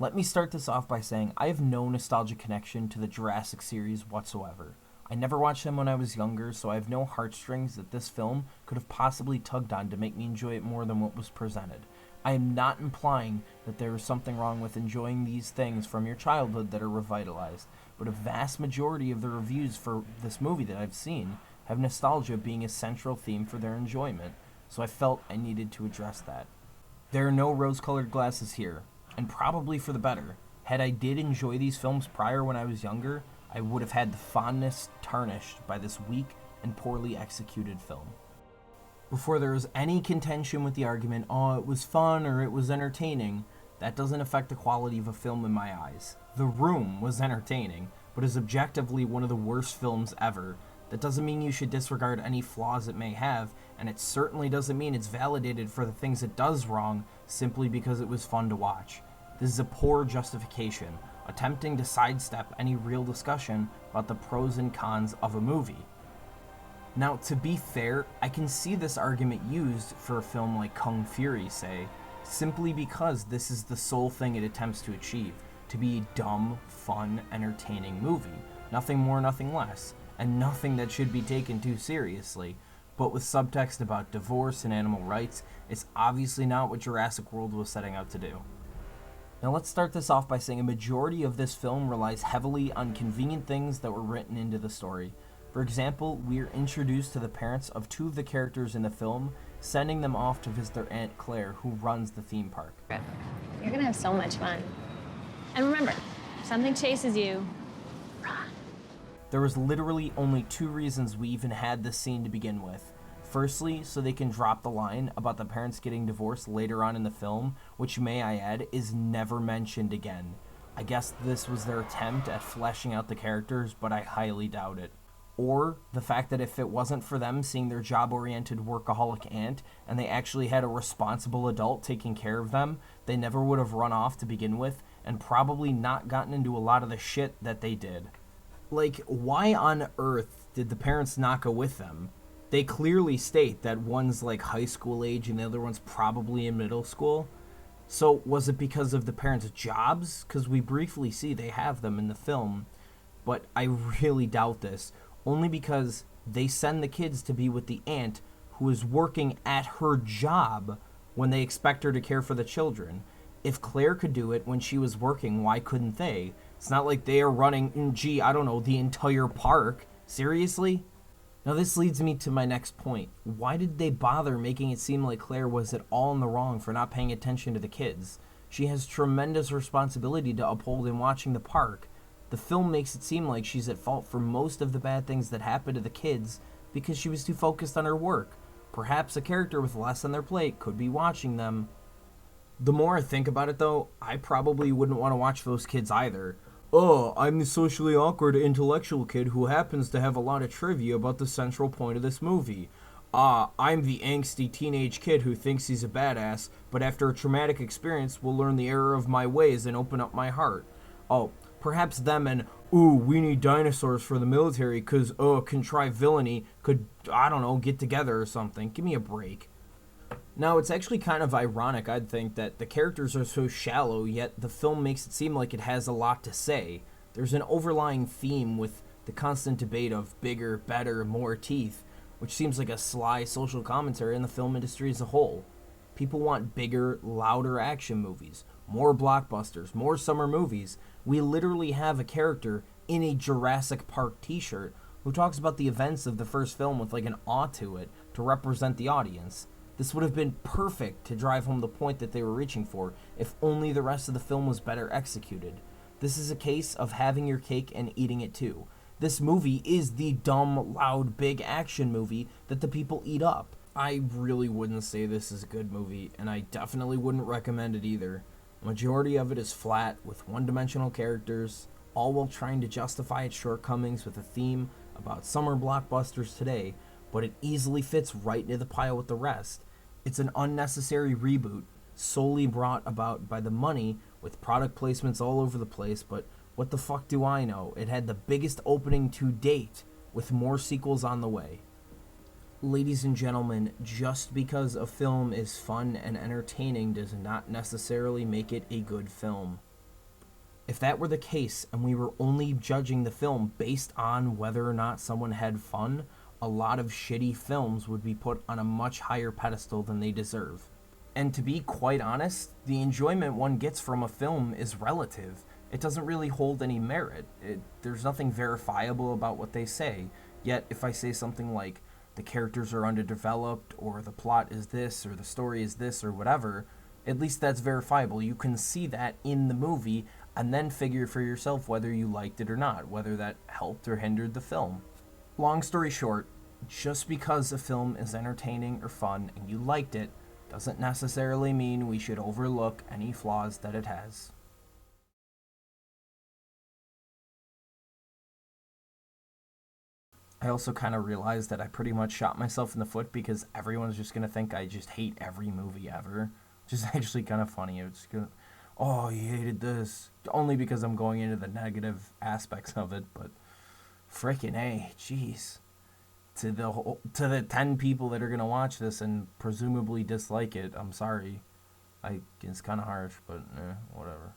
Let me start this off by saying I have no nostalgic connection to the Jurassic series whatsoever. I never watched them when I was younger, so I have no heartstrings that this film could have possibly tugged on to make me enjoy it more than what was presented. I am not implying that there is something wrong with enjoying these things from your childhood that are revitalized, but a vast majority of the reviews for this movie that I've seen have nostalgia being a central theme for their enjoyment, so I felt I needed to address that. There are no rose-colored glasses here, and probably for the better. Had I did enjoy these films prior when I was younger, I would have had the fondness tarnished by this weak and poorly executed film. Before there was any contention with the argument, oh, it was fun or it was entertaining, that doesn't affect the quality of a film in my eyes. The Room was entertaining, but is objectively one of the worst films ever. That doesn't mean you should disregard any flaws it may have, and it certainly doesn't mean it's validated for the things it does wrong simply because it was fun to watch. This is a poor justification, attempting to sidestep any real discussion about the pros and cons of a movie. Now, to be fair, I can see this argument used for a film like Kung Fury, say, simply because this is the sole thing it attempts to achieve, to be a dumb, fun, entertaining movie. Nothing more, nothing less, and nothing that should be taken too seriously. But with subtext about divorce and animal rights, it's obviously not what Jurassic World was setting out to do. Now let's start this off by saying a majority of this film relies heavily on convenient things that were written into the story. For example, we are introduced to the parents of two of the characters in the film, sending them off to visit their Aunt Claire, who runs the theme park. You're gonna have so much fun. And remember, if something chases you, run. There was literally only two reasons we even had this scene to begin with. Firstly, so they can drop the line about the parents getting divorced later on in the film, which, may I add, is never mentioned again. I guess this was their attempt at fleshing out the characters, but I highly doubt it. Or the fact that if it wasn't for them seeing their job-oriented workaholic aunt and they actually had a responsible adult taking care of them, they never would have run off to begin with and probably not gotten into a lot of the shit that they did. Like, why on earth did the parents not go with them? They clearly state that one's like high school age and the other one's probably in middle school. So was it because of the parents' jobs? Because we briefly see they have them in the film. But I really doubt this. Only because they send the kids to be with the aunt who is working at her job when they expect her to care for the children. If Claire could do it when she was working, why couldn't they? It's not like they are running, the entire park. Seriously? Now this leads me to my next point. Why did they bother making it seem like Claire was at all in the wrong for not paying attention to the kids? She has tremendous responsibility to uphold in watching the park. The film makes it seem like she's at fault for most of the bad things that happen to the kids because she was too focused on her work. Perhaps a character with less on their plate could be watching them. The more I think about it though, I probably wouldn't want to watch those kids either. Oh, I'm the socially awkward intellectual kid who happens to have a lot of trivia about the central point of this movie. I'm the angsty teenage kid who thinks he's a badass, but after a traumatic experience will learn the error of my ways and open up my heart. Oh, perhaps them and, we need dinosaurs for the military cause, contrived villainy could, get together or something. Give me a break. Now, it's actually kind of ironic, I'd think, that the characters are so shallow, yet the film makes it seem like it has a lot to say. There's an overlying theme with the constant debate of bigger, better, more teeth, which seems like a sly social commentary on the film industry as a whole. People want bigger, louder action movies, more blockbusters, more summer movies. We literally have a character in a Jurassic Park t-shirt who talks about the events of the first film with like an awe to it to represent the audience. This would have been perfect to drive home the point that they were reaching for if only the rest of the film was better executed. This is a case of having your cake and eating it too. This movie is the dumb, loud, big action movie that the people eat up. I really wouldn't say this is a good movie, and I definitely wouldn't recommend it either. The majority of it is flat, with one-dimensional characters, all while trying to justify its shortcomings with a theme about summer blockbusters today, but it easily fits right into the pile with the rest. It's an unnecessary reboot, solely brought about by the money, with product placements all over the place, but what the fuck do I know? It had the biggest opening to date, with more sequels on the way. Ladies and gentlemen, just because a film is fun and entertaining does not necessarily make it a good film. If that were the case and we were only judging the film based on whether or not someone had fun, a lot of shitty films would be put on a much higher pedestal than they deserve. And to be quite honest, the enjoyment one gets from a film is relative. It doesn't really hold any merit. There's nothing verifiable about what they say. Yet, if I say something like, the characters are underdeveloped, or the plot is this, or the story is this, or whatever, at least that's verifiable. You can see that in the movie, and then figure for yourself whether you liked it or not, whether that helped or hindered the film. Long story short, just because a film is entertaining or fun and you liked it, doesn't necessarily mean we should overlook any flaws that it has. I also kind of realized that I pretty much shot myself in the foot because everyone's just going to think I just hate every movie ever. Which is actually kind of funny. It's gonna, oh, you hated this. Only because I'm going into the negative aspects of it, but frickin' A, jeez. To the 10 people that are going to watch this and presumably dislike it, I'm sorry. It's kind of harsh, but whatever.